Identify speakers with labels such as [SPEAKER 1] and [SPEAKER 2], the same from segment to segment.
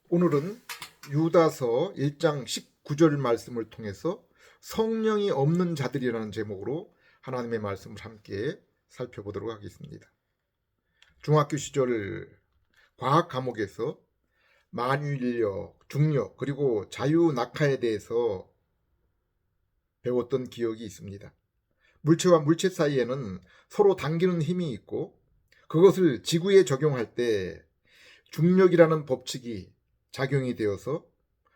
[SPEAKER 1] 오늘은 유다서 1장 19절 말씀을 통해서 성령이 없는 자들이라는 제목으로 하나님의 말씀을 함께 살펴보도록 하겠습니다. 중학교 시절 과학 과목에서 만유인력, 중력, 그리고 자유낙하에 대해서 배웠던 기억이 있습니다. 물체와 물체 사이에는 서로 당기는 힘이 있고 그것을 지구에 적용할 때 중력이라는 법칙이 작용이 되어서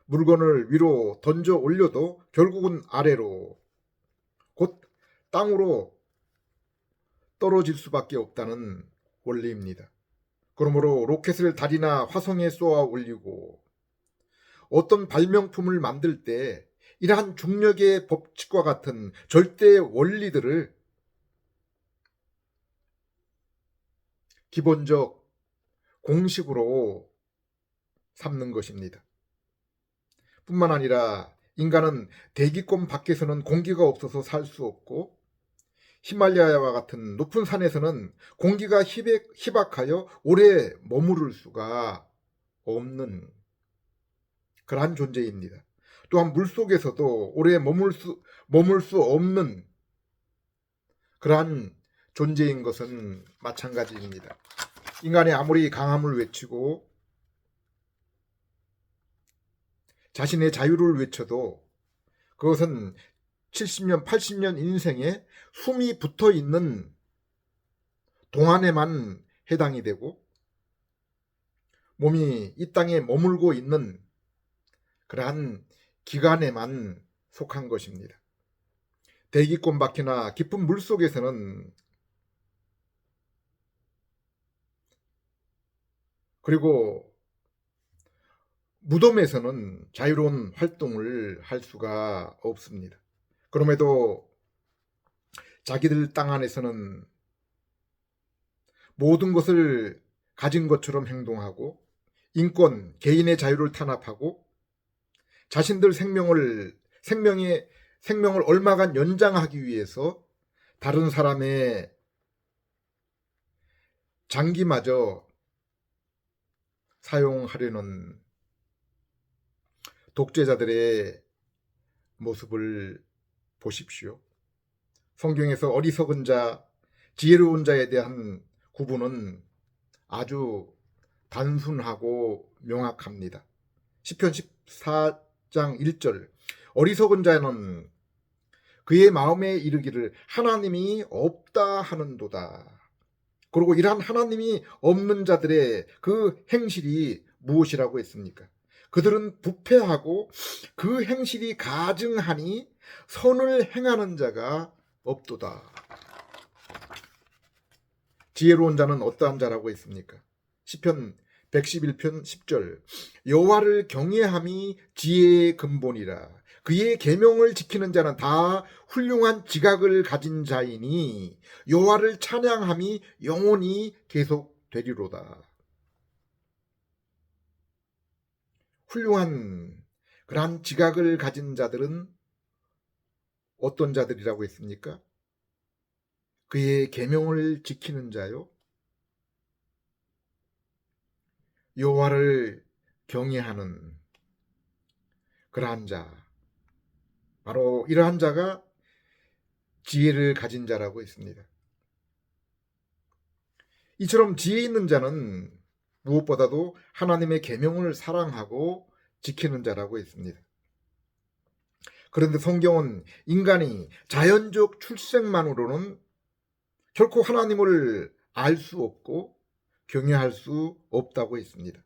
[SPEAKER 1] 물건을 위로 던져 올려도 결국은 아래로 곧 땅으로 떨어질 수밖에 없다는 원리입니다. 그러므로 로켓을 달이나 화성에 쏘아 올리고 어떤 발명품을 만들 때 이러한 중력의 법칙과 같은 절대 원리들을 기본적 공식으로 삼는 것입니다. 뿐만 아니라 인간은 대기권 밖에서는 공기가 없어서 살 수 없고 히말라야와 같은 높은 산에서는 공기가 희박하여 오래 머무를 수가 없는 그러한 존재입니다. 또한 물속에서도 오래 머물 수 없는 그러한 존재인 것은 마찬가지입니다. 인간이 아무리 강함을 외치고 자신의 자유를 외쳐도 그것은 70년, 80년 인생에 숨이 붙어 있는 동안에만 해당이 되고 몸이 이 땅에 머물고 있는 그러한 기간에만 속한 것입니다. 대기권 밖이나 깊은 물속에서는 그리고 무덤에서는 자유로운 활동을 할 수가 없습니다. 그럼에도 자기들 땅 안에서는 모든 것을 가진 것처럼 행동하고 인권, 개인의 자유를 탄압하고 자신들 생명을 얼마간 연장하기 위해서 다른 사람의 장기마저 사용하려는 독재자들의 모습을 보십시오. 성경에서 어리석은 자, 지혜로운 자에 대한 구분은 아주 단순하고 명확합니다. 시편 14장 1절 어리석은 자는 그의 마음에 이르기를 하나님이 없다 하는도다. 그리고 이러한 하나님이 없는 자들의 그 행실이 무엇이라고 했습니까? 그들은 부패하고 그 행실이 가증하니 선을 행하는 자가 없도다. 지혜로운 자는 어떠한 자라고 했습니까? 시편 111편 10절 여호와를 경외함이 지혜의 근본이라. 그의 계명을 지키는 자는 다 훌륭한 지각을 가진 자이니 여호와를 찬양함이 영원히 계속되리로다. 훌륭한 그러한 지각을 가진 자들은 어떤 자들이라고 했습니까? 그의 계명을 지키는 자요, 여호와를 경외하는 그러한 자, 바로 이러한 자가 지혜를 가진 자라고 했습니다. 이처럼 지혜 있는 자는 무엇보다도 하나님의 계명을 사랑하고 지키는 자라고 했습니다. 그런데 성경은 인간이 자연적 출생만으로는 결코 하나님을 알 수 없고 경외할 수 없다고 했습니다.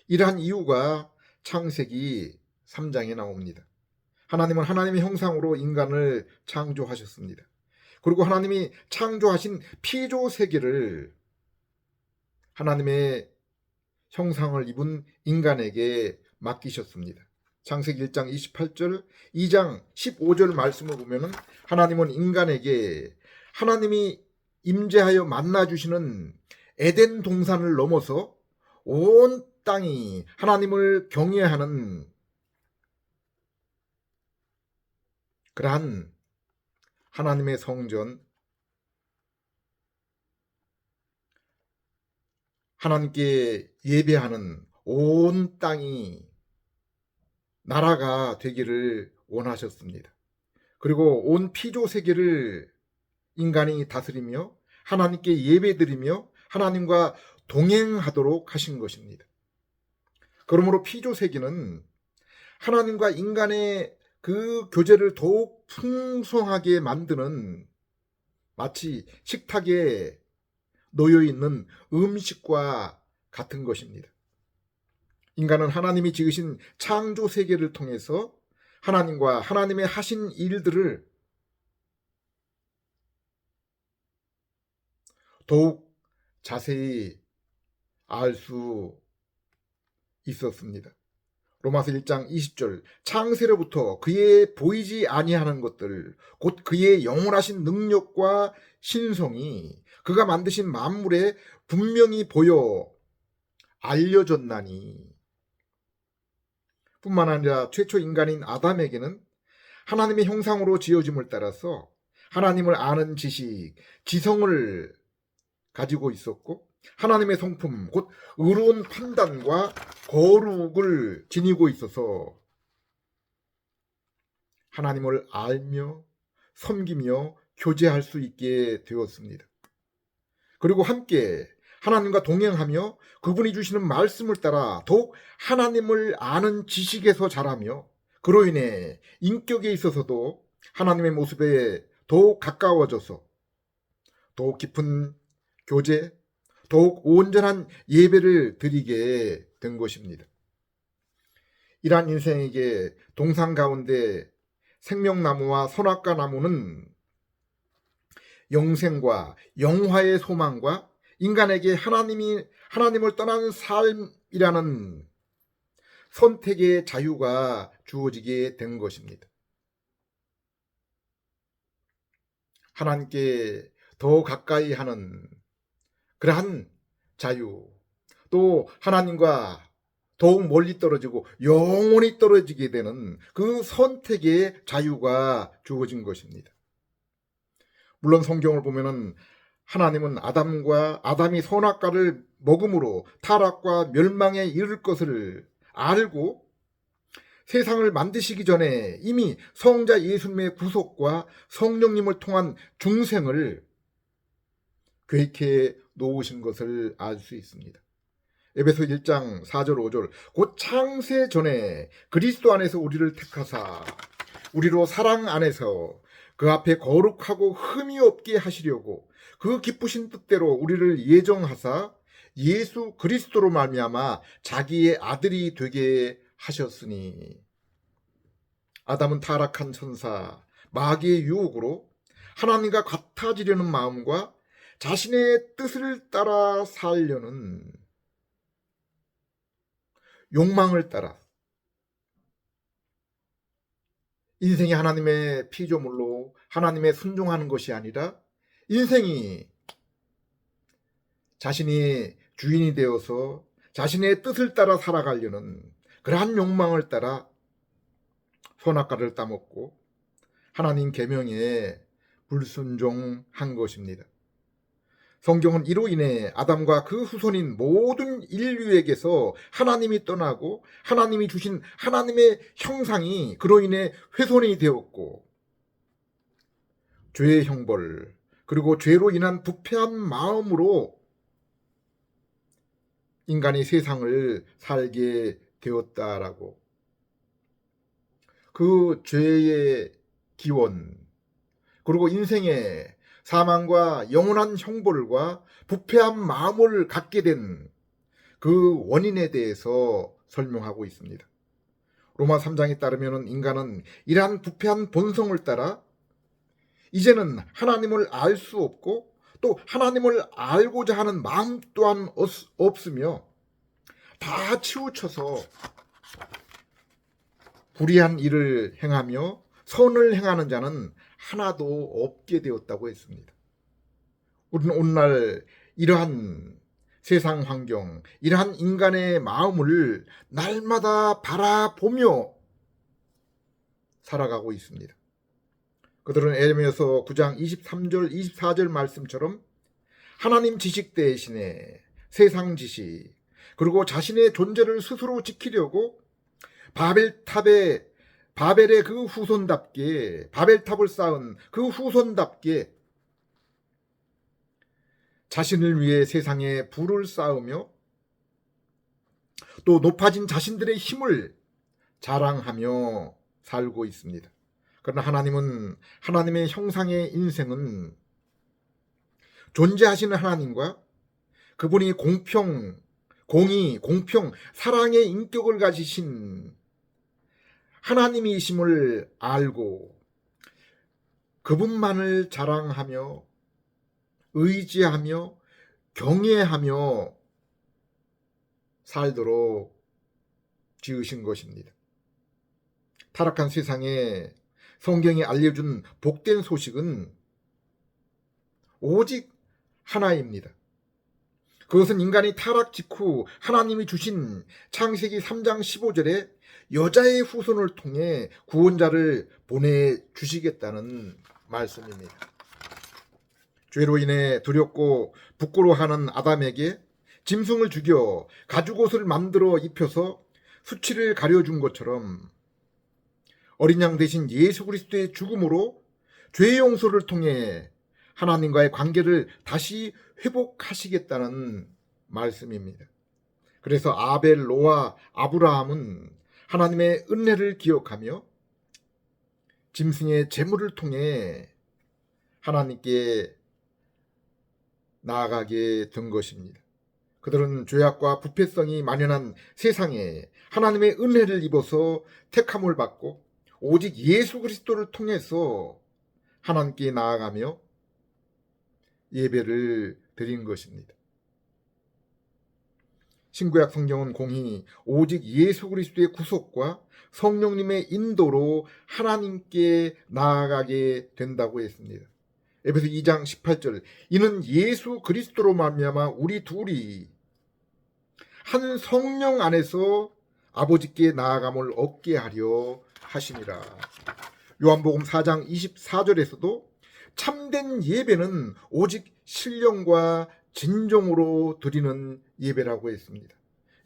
[SPEAKER 1] 이러한 이유가 창세기 3장에 나옵니다. 하나님은 하나님의 형상으로 인간을 창조하셨습니다. 그리고 하나님이 창조하신 피조 세계를 하나님의 형상을 입은 인간에게 맡기셨습니다. 창세기 1장 28절, 2장 15절 말씀을 보면 하나님은 인간에게 하나님이 임재하여 만나주시는 에덴 동산을 넘어서 온 땅이 하나님을 경외하는 그러한 하나님의 성전, 하나님께 예배하는 온 땅이 나라가 되기를 원하셨습니다. 그리고 온 피조 세계를 인간이 다스리며 하나님께 예배드리며 하나님과 동행하도록 하신 것입니다. 그러므로 피조 세계는 하나님과 인간의 그 교제를 더욱 풍성하게 만드는 마치 식탁에 놓여 있는 음식과 같은 것입니다. 인간은 하나님이 지으신 창조 세계를 통해서 하나님과 하나님의 하신 일들을 더욱 자세히 알 수 있었습니다. 로마서 1장 20절 창세로부터 그의 보이지 아니하는 것들 곧 그의 영원하신 능력과 신성이 그가 만드신 만물에 분명히 보여 알려졌나니 뿐만 아니라 최초 인간인 아담에게는 하나님의 형상으로 지어짐을 따라서 하나님을 아는 지식, 지성을 가지고 있었고 하나님의 성품, 곧 의로운 판단과 거룩을 지니고 있어서 하나님을 알며 섬기며 교제할 수 있게 되었습니다. 그리고 함께 하나님과 동행하며 그분이 주시는 말씀을 따라 더욱 하나님을 아는 지식에서 자라며 그로 인해 인격에 있어서도 하나님의 모습에 더욱 가까워져서 더욱 깊은 교제, 더욱 온전한 예배를 드리게 된 것입니다. 이러한 인생에게 동상 가운데 생명나무와 선악과 나무는 영생과 영화의 소망과 인간에게 하나님을 떠나는 삶이라는 선택의 자유가 주어지게 된 것입니다. 하나님께 더 가까이 하는 그러한 자유, 또 하나님과 더욱 멀리 떨어지고 영원히 떨어지게 되는 그 선택의 자유가 주어진 것입니다. 물론 성경을 보면은 하나님은 아담이 선악과를 먹음으로 타락과 멸망에 이를 것을 알고 세상을 만드시기 전에 이미 성자 예수님의 구속과 성령님을 통한 중생을 계획해 놓으신 것을 알 수 있습니다. 에베소 1장 4절 5절 곧 창세 전에 그리스도 안에서 우리를 택하사 우리로 사랑 안에서 그 앞에 거룩하고 흠이 없게 하시려고 그 기쁘신 뜻대로 우리를 예정하사 예수 그리스도로 말미암아 자기의 아들이 되게 하셨으니 아담은 타락한 천사 마귀의 유혹으로 하나님과 같아지려는 마음과 자신의 뜻을 따라 살려는 욕망을 따라 인생이 하나님의 피조물로 하나님의 순종하는 것이 아니라 인생이 자신이 주인이 되어서 자신의 뜻을 따라 살아가려는 그러한 욕망을 따라 선악과를 따먹고 하나님 계명에 불순종한 것입니다. 성경은 이로 인해 아담과 그 후손인 모든 인류에게서 하나님이 떠나고 하나님이 주신 하나님의 형상이 그로 인해 훼손이 되었고 죄의 형벌 그리고 죄로 인한 부패한 마음으로 인간이 세상을 살게 되었다라고 그 죄의 기원 그리고 인생의 사망과 영원한 형벌과 부패한 마음을 갖게 된 그 원인에 대해서 설명하고 있습니다. 로마 3장에 따르면 인간은 이러한 부패한 본성을 따라 이제는 하나님을 알 수 없고 또 하나님을 알고자 하는 마음 또한 없으며 다 치우쳐서 불의한 일을 행하며 선을 행하는 자는 하나도 없게 되었다고 했습니다. 우리는 오늘날 이러한 세상 환경, 이러한 인간의 마음을 날마다 바라보며 살아가고 있습니다. 그들은 에레미야서 9장 23절, 24절 말씀처럼 하나님 지식 대신에 세상 지식, 그리고 자신의 존재를 스스로 지키려고 바벨의 그 후손답게, 바벨탑을 쌓은 그 후손답게 자신을 위해 세상에 부를 쌓으며 또 높아진 자신들의 힘을 자랑하며 살고 있습니다. 그러나 하나님은, 하나님의 형상의 인생은 존재하시는 하나님과 그분이 공의, 공평, 사랑의 인격을 가지신 하나님이심을 알고 그분만을 자랑하며 의지하며 경외하며 살도록 지으신 것입니다. 타락한 세상에 성경이 알려준 복된 소식은 오직 하나입니다. 그것은 인간이 타락 직후 하나님이 주신 창세기 3장 15절에 여자의 후손을 통해 구원자를 보내주시겠다는 말씀입니다. 죄로 인해 두렵고 부끄러워하는 아담에게 짐승을 죽여 가죽옷을 만들어 입혀서 수치를 가려준 것처럼 어린 양 대신 예수 그리스도의 죽음으로 죄 용서를 통해 하나님과의 관계를 다시 회복하시겠다는 말씀입니다. 그래서 아벨, 노아, 아브라함은 하나님의 은혜를 기억하며 짐승의 제물을 통해 하나님께 나아가게 된 것입니다. 그들은 죄악과 부패성이 만연한 세상에 하나님의 은혜를 입어서 택함을 받고 오직 예수 그리스도를 통해서 하나님께 나아가며 예배를 드린 것입니다. 신구약 성경은 공히 오직 예수 그리스도의 구속과 성령님의 인도로 하나님께 나아가게 된다고 했습니다. 에베소 2장 18절, 이는 예수 그리스도로 말미암아 우리 둘이 한 성령 안에서 아버지께 나아감을 얻게 하려 하심이라. 요한복음 4장 24절에서도 참된 예배는 오직 신령과 진정으로 드리는 예배라고 했습니다.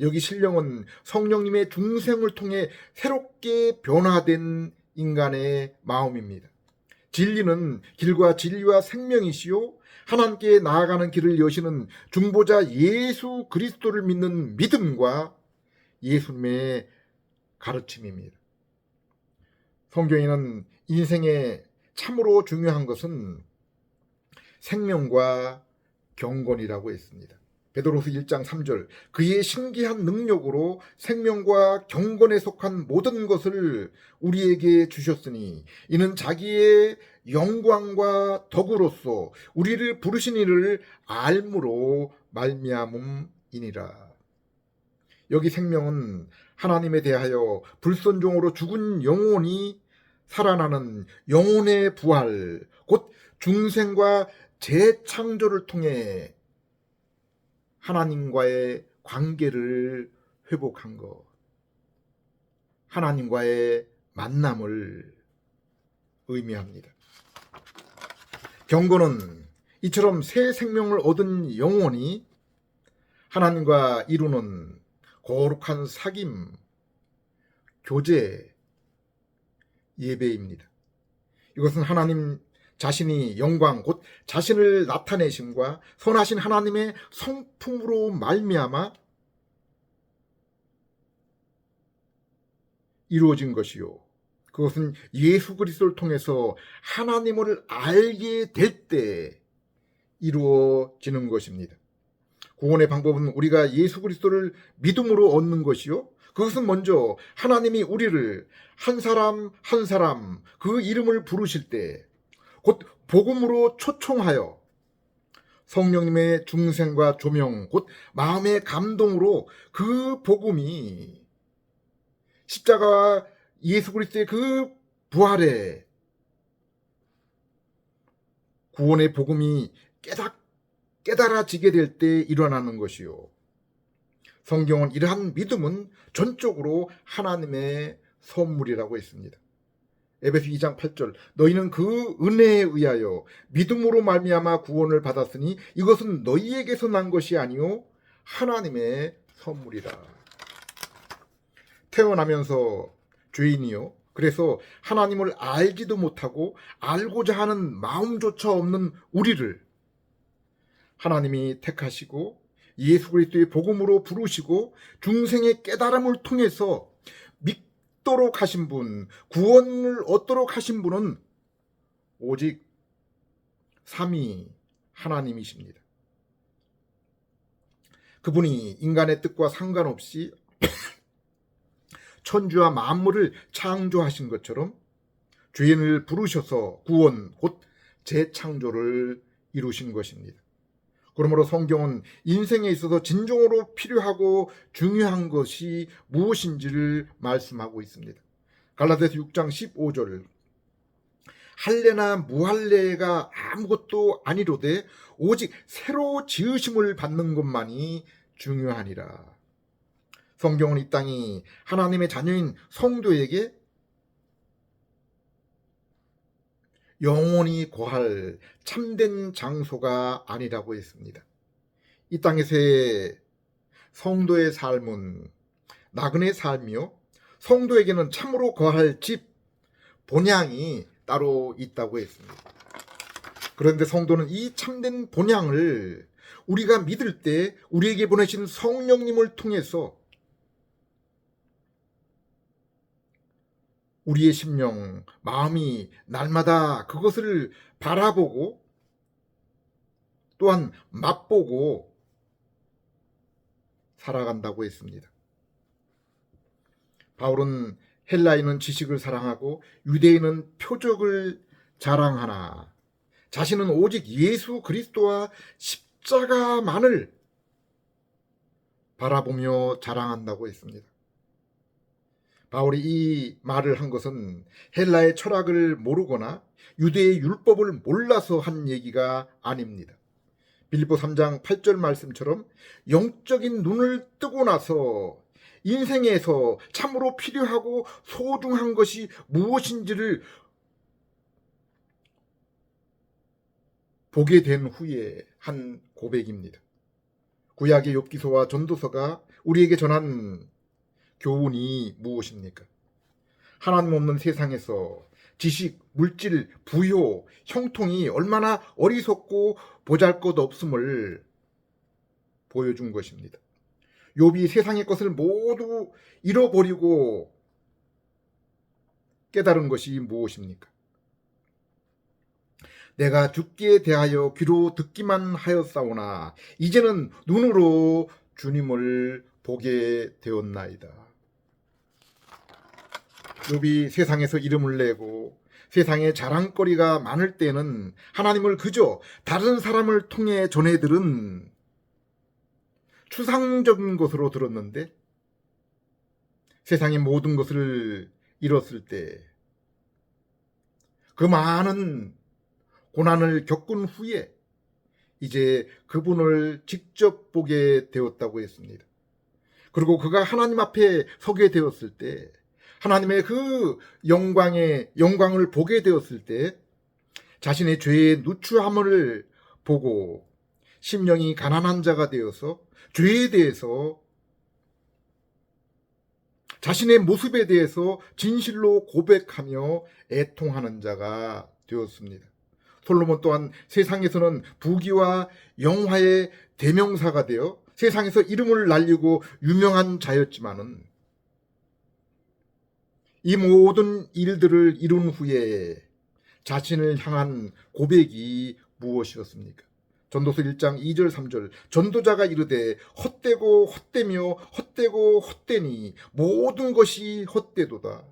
[SPEAKER 1] 여기 신령은 성령님의 중생을 통해 새롭게 변화된 인간의 마음입니다. 진리는 길과 진리와 생명이시요 하나님께 나아가는 길을 여시는 중보자 예수 그리스도를 믿는 믿음과 예수님의 가르침입니다. 성경에는 인생에 참으로 중요한 것은 생명과 경건이라고 했습니다. 베드로서 1장 3절, 그의 신기한 능력으로 생명과 경건에 속한 모든 것을 우리에게 주셨으니 이는 자기의 영광과 덕으로서 우리를 부르신 이를 알므로 말미암음이니라. 여기 생명은 하나님에 대하여 불순종으로 죽은 영혼이 살아나는 영혼의 부활, 곧 중생과 재창조를 통해 하나님과의 관계를 회복한 것, 하나님과의 만남을 의미합니다. 경건은 이처럼 새 생명을 얻은 영혼이 하나님과 이루는 거룩한 사귐, 교제, 예배입니다. 이것은 하나님 자신이 영광 곧 자신을 나타내심과 선하신 하나님의 성품으로 말미암아 이루어진 것이요, 그것은 예수 그리스도를 통해서 하나님을 알게 될 때 이루어지는 것입니다. 구원의 방법은 우리가 예수 그리스도를 믿음으로 얻는 것이요, 그것은 먼저 하나님이 우리를 한 사람 한 사람 그 이름을 부르실 때 곧 복음으로 초청하여 성령님의 중생과 조명 곧 마음의 감동으로 그 복음이 십자가와 예수 그리스도의 그 부활에 구원의 복음이 깨달아지게 될 때 일어나는 것이요, 성경은 이러한 믿음은 전적으로 하나님의 선물이라고 했습니다. 에베소 2장 8절, 너희는 그 은혜에 의하여 믿음으로 말미암아 구원을 받았으니 이것은 너희에게서 난 것이 아니요 하나님의 선물이라. 태어나면서 죄인이요. 그래서 하나님을 알지도 못하고 알고자 하는 마음조차 없는 우리를 하나님이 택하시고 예수 그리스도의 복음으로 부르시고 중생의 깨달음을 통해서 믿도록 하신 분, 구원을 얻도록 하신 분은 오직 삼위 하나님이십니다. 그분이 인간의 뜻과 상관없이 천주와 만물을 창조하신 것처럼 죄인을 부르셔서 구원, 곧 재창조를 이루신 것입니다. 그러므로 성경은 인생에 있어서 진정으로 필요하고 중요한 것이 무엇인지를 말씀하고 있습니다. 갈라디아서 6장 15절 할례나 무할례가 아무것도 아니로되 오직 새로 지으심을 받는 것만이 중요하니라. 성경은 이 땅이 하나님의 자녀인 성도에게 영원히 거할 참된 장소가 아니라고 했습니다. 이 땅에서의 성도의 삶은 나그네 삶이요, 성도에게는 참으로 거할 집, 본향이 따로 있다고 했습니다. 그런데 성도는 이 참된 본향을 우리가 믿을 때 우리에게 보내신 성령님을 통해서 우리의 심령, 마음이 날마다 그것을 바라보고 또한 맛보고 살아간다고 했습니다. 바울은 헬라인은 지식을 사랑하고 유대인은 표적을 자랑하나 자신은 오직 예수 그리스도와 십자가만을 바라보며 자랑한다고 했습니다. 바울이 이 말을 한 것은 헬라의 철학을 모르거나 유대의 율법을 몰라서 한 얘기가 아닙니다. 빌립보 3장 8절 말씀처럼 영적인 눈을 뜨고 나서 인생에서 참으로 필요하고 소중한 것이 무엇인지를 보게 된 후에 한 고백입니다. 구약의 욥기서와 전도서가 우리에게 전한 교훈이 무엇입니까? 하나님 없는 세상에서 지식, 물질, 부요, 형통이 얼마나 어리석고 보잘것없음을 보여준 것입니다. 욥이 세상의 것을 모두 잃어버리고 깨달은 것이 무엇입니까? 내가 죽기에 대하여 귀로 듣기만 하였사오나 이제는 눈으로 주님을 보게 되었나이다. 욥이 세상에서 이름을 내고 세상에 자랑거리가 많을 때는 하나님을 그저 다른 사람을 통해 전해들은 추상적인 것으로 들었는데 세상의 모든 것을 잃었을 때 그 많은 고난을 겪은 후에 이제 그분을 직접 보게 되었다고 했습니다. 그리고 그가 하나님 앞에 서게 되었을 때 하나님의 그 영광을 보게 되었을 때 자신의 죄의 누추함을 보고 심령이 가난한 자가 되어서 죄에 대해서 자신의 모습에 대해서 진실로 고백하며 애통하는 자가 되었습니다. 솔로몬 또한 세상에서는 부귀와 영화의 대명사가 되어 세상에서 이름을 날리고 유명한 자였지만은 이 모든 일들을 이룬 후에 자신을 향한 고백이 무엇이었습니까? 전도서 1장 2절 3절 전도자가 이르되 헛되고 헛되며 헛되고 헛되니 모든 것이 헛되도다.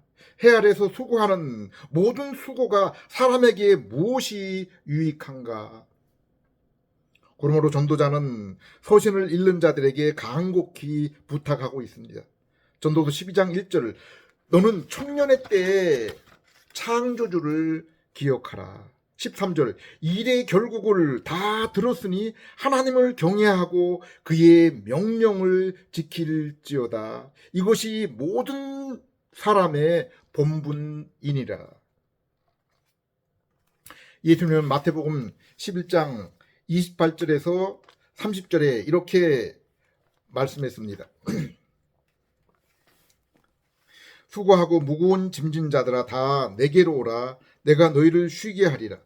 [SPEAKER 1] 해 아래서 수고하는 모든 수고가 사람에게 무엇이 유익한가? 그러므로 전도자는 서신을 읽는 자들에게 간곡히 부탁하고 있습니다. 전도서 12장 1절 너는 청년의 때에 창조주를 기억하라. 13절 일의 결국을 다 들었으니 하나님을 경외하고 그의 명령을 지킬지어다. 이것이 모든 사람의 본분이니라. 예수님은 마태복음 11장 28절에서 30절에 이렇게 말씀했습니다. 수고하고 무거운 짐진 자들아 다 내게로 오라. 내가 너희를 쉬게 하리라.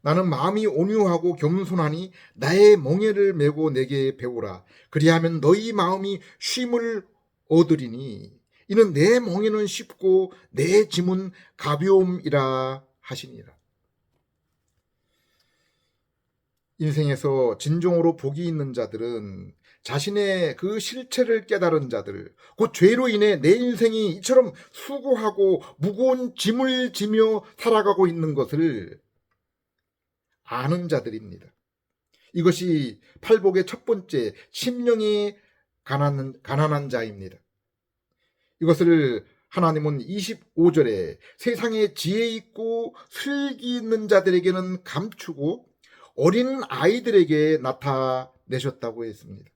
[SPEAKER 1] 나는 마음이 온유하고 겸손하니 나의 멍에를 메고 내게 배우라. 그리하면 너희 마음이 쉼을 얻으리니 이는 내 멍에는 쉽고 내 짐은 가벼움이라 하시니라. 인생에서 진정으로 복이 있는 자들은 자신의 그 실체를 깨달은 자들, 그 죄로 인해 내 인생이 이처럼 수고하고 무거운 짐을 지며 살아가고 있는 것을 아는 자들입니다. 이것이 팔복의 첫 번째 심령이 가난한 자입니다. 이것을 하나님은 25절에 세상에 지혜 있고 슬기 있는 자들에게는 감추고 어린 아이들에게 나타내셨다고 했습니다.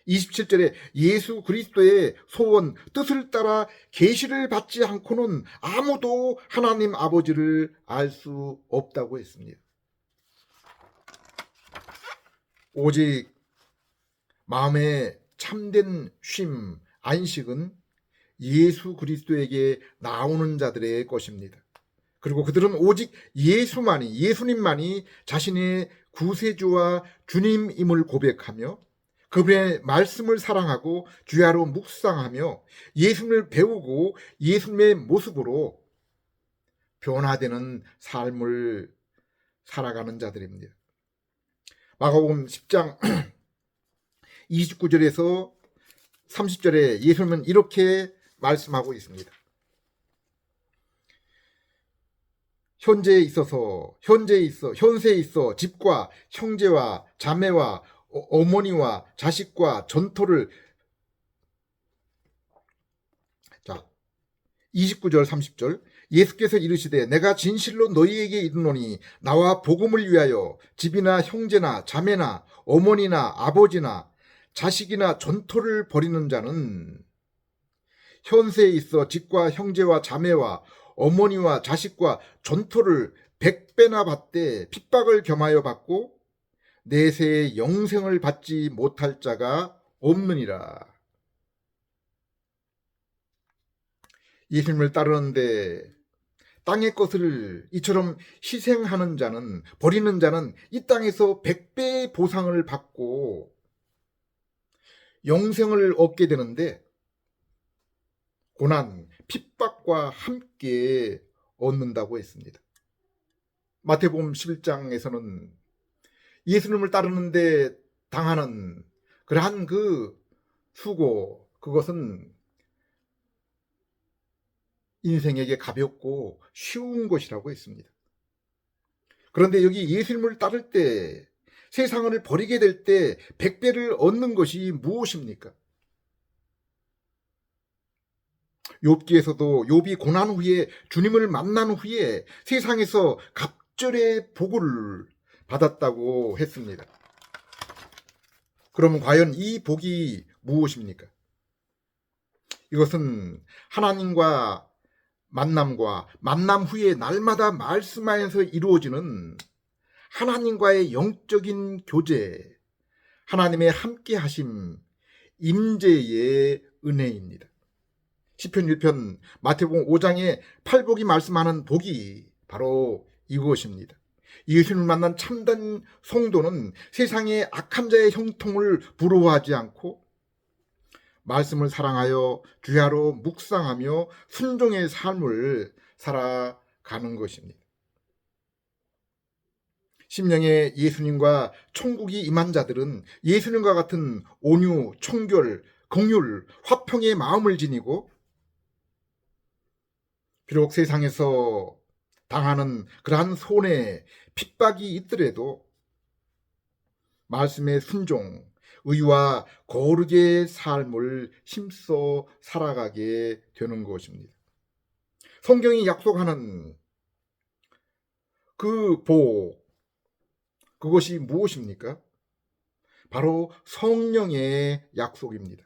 [SPEAKER 1] 27절에 예수 그리스도의 소원, 뜻을 따라 계시를 받지 않고는 아무도 하나님 아버지를 알 수 없다고 했습니다. 오직 마음의 참된 쉼, 안식은 예수 그리스도에게 나오는 자들의 것입니다. 그리고 그들은 오직 예수님만이 자신의 구세주와 주님임을 고백하며 그분의 말씀을 사랑하고 주야로 묵상하며 예수님을 배우고 예수님의 모습으로 변화되는 삶을 살아가는 자들입니다. 마가복음 10장 29절에서 30절에 예수님은 이렇게 말씀하고 있습니다. 현세에 있어 집과 형제와 자매와 어머니와 자식과 전토를 29절 30절 예수께서 이르시되 내가 진실로 너희에게 이르노니 나와 복음을 위하여 집이나 형제나 자매나 어머니나 아버지나 자식이나 전토를 벌이는 자는 현세에 있어 집과 형제와 자매와 어머니와 자식과 전토를 100배나 받되 핍박을 겸하여 받고 내세의 영생을 받지 못할 자가 없느니라. 예수님을 따르는데 땅의 것을 이처럼 희생하는 자는, 버리는 자는 이 땅에서 100배의 보상을 받고 영생을 얻게 되는데 고난, 핍박과 함께 얻는다고 했습니다. 마태복음 11장에서는 예수님을 따르는데 당하는 그러한 그 수고, 그것은 인생에게 가볍고 쉬운 것이라고 했습니다. 그런데 여기 예수님을 따를 때, 세상을 버리게 될 때 100배를 얻는 것이 무엇입니까? 욥기에서도 욥이 고난 후에 주님을 만난 후에 세상에서 갑절의 복을 받았다고 했습니다. 그러면 과연 이 복이 무엇입니까? 이것은 하나님과 만남 후에 날마다 말씀하면서 이루어지는 하나님과의 영적인 교제, 하나님의 함께하심, 임재의 은혜입니다. 시편 1편 마태복음 5장에 팔복이 말씀하는 복이 바로 이것입니다. 예수님을 만난 참된 성도는 세상의 악한 자의 형통을 부러워하지 않고 말씀을 사랑하여 주야로 묵상하며 순종의 삶을 살아가는 것입니다. 심령에 예수님과 천국이 임한 자들은 예수님과 같은 온유, 청결, 긍휼, 화평의 마음을 지니고 비록 세상에서 당하는 그러한 손해, 핍박이 있더라도 말씀의 순종, 의와 거룩의 삶을 힘써 살아가게 되는 것입니다. 성경이 약속하는 그 복, 그것이 무엇입니까? 바로 성령의 약속입니다.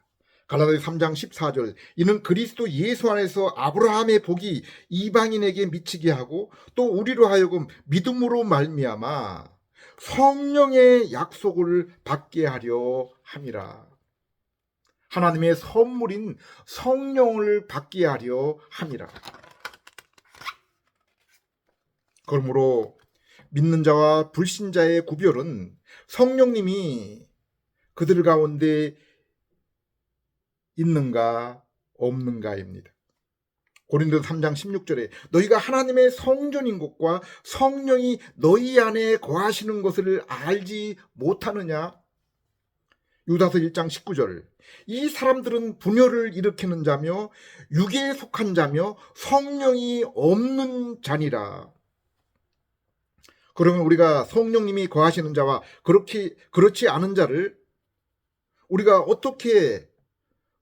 [SPEAKER 1] 갈라디아 3장 14절 이는 그리스도 예수 안에서 아브라함의 복이 이방인에게 미치게 하고 또 우리로 하여금 믿음으로 말미암아 성령의 약속을 받게 하려 함이라. 하나님의 선물인 성령을 받게 하려 함이라. 그러므로 믿는 자와 불신자의 구별은 성령님이 그들 가운데 있는가 없는가입니다. 고린도서 3장 16절에 너희가 하나님의 성전인 것과 성령이 너희 안에 거하시는 것을 알지 못하느냐? 유다서 1장 19절 이 사람들은 분열을 일으키는 자며 육에 속한 자며 성령이 없는 자니라. 그러면 우리가 성령님이 거하시는 자와 그렇지 않은 자를 우리가 어떻게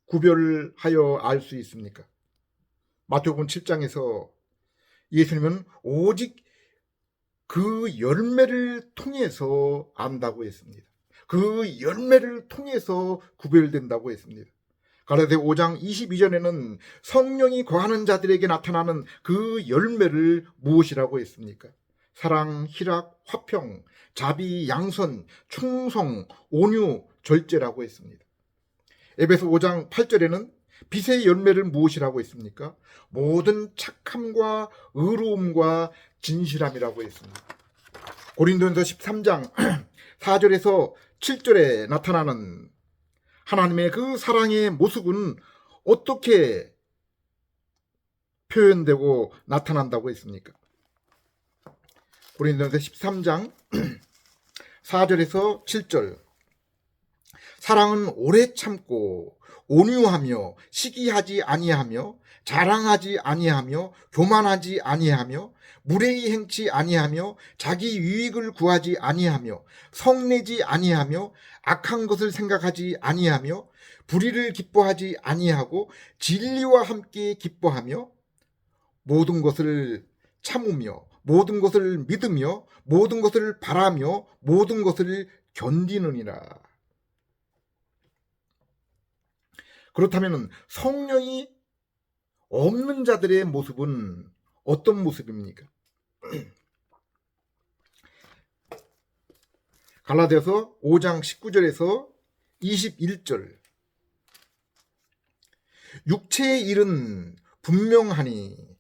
[SPEAKER 1] 구별하여 알 수 있습니까? 마태복음 7장에서 예수님은 오직 그 열매를 통해서 안다고 했습니다. 그 열매를 통해서 구별된다고 했습니다. 갈라디아 5장 22절에는 성령이 거하는 자들에게 나타나는 그 열매를 무엇이라고 했습니까? 사랑, 희락, 화평, 자비, 양선, 충성, 온유, 절제라고 했습니다. 에베소 5장 8절에는 빛의 열매를 무엇이라고 했습니까? 모든 착함과 의로움과 진실함이라고 했습니다. 고린도전서 13장 4절에서 7절에 나타나는 하나님의 그 사랑의 모습은 어떻게 표현되고 나타난다고 했습니까? 고린도전서 13장 4절에서 7절 사랑은 오래 참고 온유하며 시기하지 아니하며 자랑하지 아니하며 교만하지 아니하며 무례히 행치 아니하며 자기 유익을 구하지 아니하며 성내지 아니하며 악한 것을 생각하지 아니하며 불의를 기뻐하지 아니하고 진리와 함께 기뻐하며 모든 것을 참으며 모든 것을 믿으며 모든 것을 바라며 모든 것을 견디느니라. 그렇다면 성령이 없는 자들의 모습은 어떤 모습입니까? 갈라디아서 5장 19절에서 21절 육체의 일은 분명하니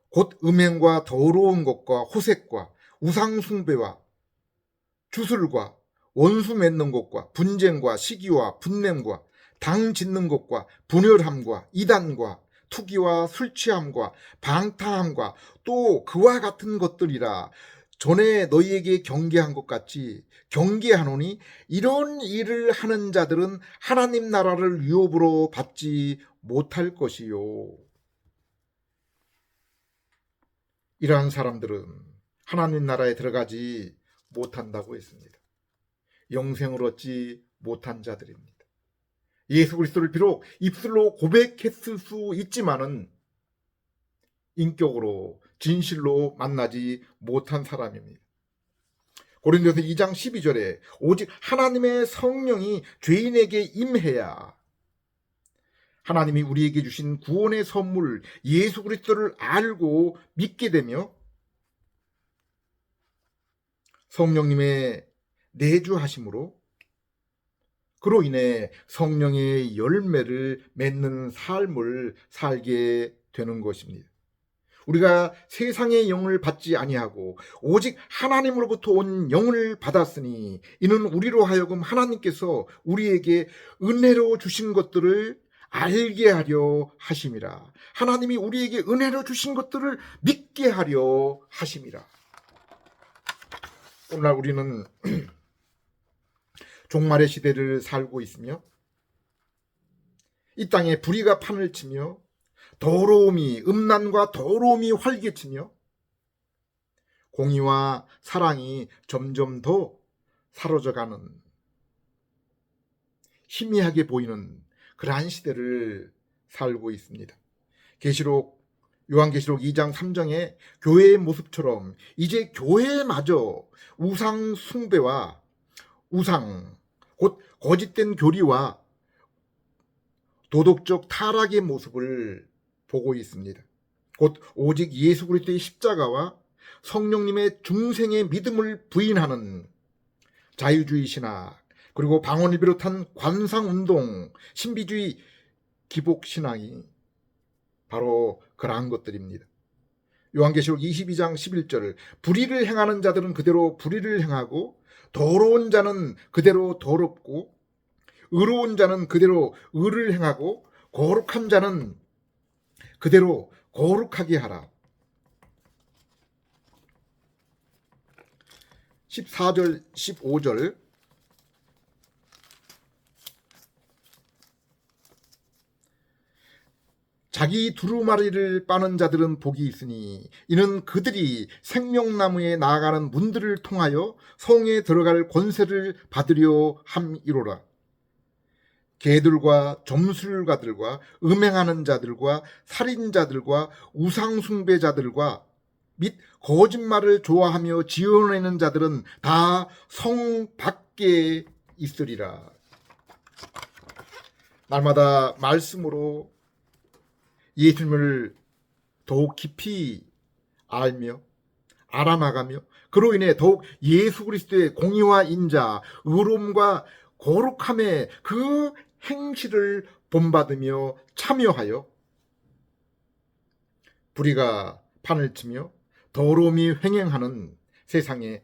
[SPEAKER 1] 곧 음행과 더러운 것과 호색과 우상숭배와 주술과 원수 맺는 것과 분쟁과 시기와 분냄과 당 짓는 것과 분열함과 이단과 투기와 술취함과 방탕함과 또 그와 같은 것들이라. 전에 너희에게 경계한 것 같이 경계하노니 이런 일을 하는 자들은 하나님 나라를 유업으로 받지 못할 것이요. 이러한 사람들은 하나님 나라에 들어가지 못한다고 했습니다. 영생을 얻지 못한 자들입니다. 예수 그리스도를 비록 입술로 고백했을 수 있지만은 인격으로 진실로 만나지 못한 사람입니다. 고린도서 2장 12절에 오직 하나님의 성령이 죄인에게 임해야 하나님이 우리에게 주신 구원의 선물 예수 그리스도를 알고 믿게 되며 성령님의 내주하심으로 그로 인해 성령의 열매를 맺는 삶을 살게 되는 것입니다. 우리가 세상의 영을 받지 아니하고 오직 하나님으로부터 온 영을 받았으니 이는 우리로 하여금 하나님께서 우리에게 은혜로 주신 것들을 알게 하려 하심이라. 하나님이 우리에게 은혜로 주신 것들을 믿게 하려 하심이라. 오늘날 우리는 종말의 시대를 살고 있으며 이 땅에 불의가 판을 치며 더러움이 음란과 더러움이 활개치며 공의와 사랑이 점점 더 사라져가는 희미하게 보이는 그러한 시대를 살고 있습니다. 요한계시록 2장 3장의 교회의 모습처럼 이제 교회마저 우상 숭배와 우상 곧 거짓된 교리와 도덕적 타락의 모습을 보고 있습니다. 곧 오직 예수 그리스도의 십자가와 성령님의 중생의 믿음을 부인하는 자유주의 신학, 그리고 방언을 비롯한 관상운동, 신비주의, 기복신앙이 바로 그러한 것들입니다. 요한계시록 22장 11절, 불의를 행하는 자들은 그대로 불의를 행하고 더러운 자는 그대로 더럽고 의로운 자는 그대로 의를 행하고 거룩한 자는 그대로 거룩하게 하라. 14절 15절, 자기 두루마리를 빠는 자들은 복이 있으니 이는 그들이 생명나무에 나아가는 문들을 통하여 성에 들어갈 권세를 받으려 함이로라. 개들과 점술가들과 음행하는 자들과 살인자들과 우상숭배자들과 및 거짓말을 좋아하며 지어내는 자들은 다 성 밖에 있으리라. 날마다 말씀으로 예수님을 더욱 깊이 알며 알아나가며 그로 인해 더욱 예수 그리스도의 공의와 인자, 의로움과 거룩함의 그 행실을 본받으며 참여하여 불의가 판을 치며 더러움이 횡행하는 세상에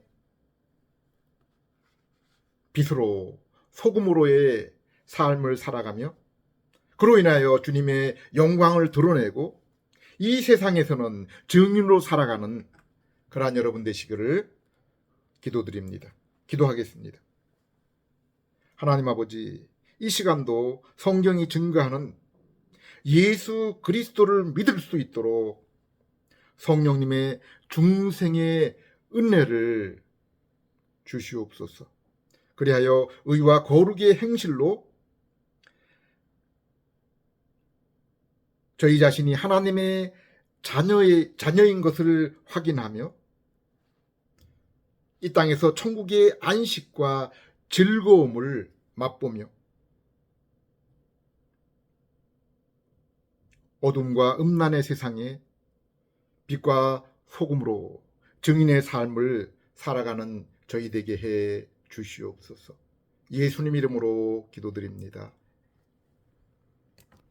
[SPEAKER 1] 빛으로 소금으로의 삶을 살아가며 그로 인하여 주님의 영광을 드러내고 이 세상에서는 증인으로 살아가는 그러한 여러분 되시기를 기도드립니다. 기도하겠습니다. 하나님 아버지, 이 시간도 성경이 증거하는 예수 그리스도를 믿을 수 있도록 성령님의 중생의 은혜를 주시옵소서. 그리하여 의와 거룩의 행실로 저희 자신이 하나님의 자녀인 것을 확인하며 이 땅에서 천국의 안식과 즐거움을 맛보며 어둠과 음란의 세상에 빛과 소금으로 증인의 삶을 살아가는 저희 되게 해 주시옵소서. 예수님 이름으로 기도드립니다.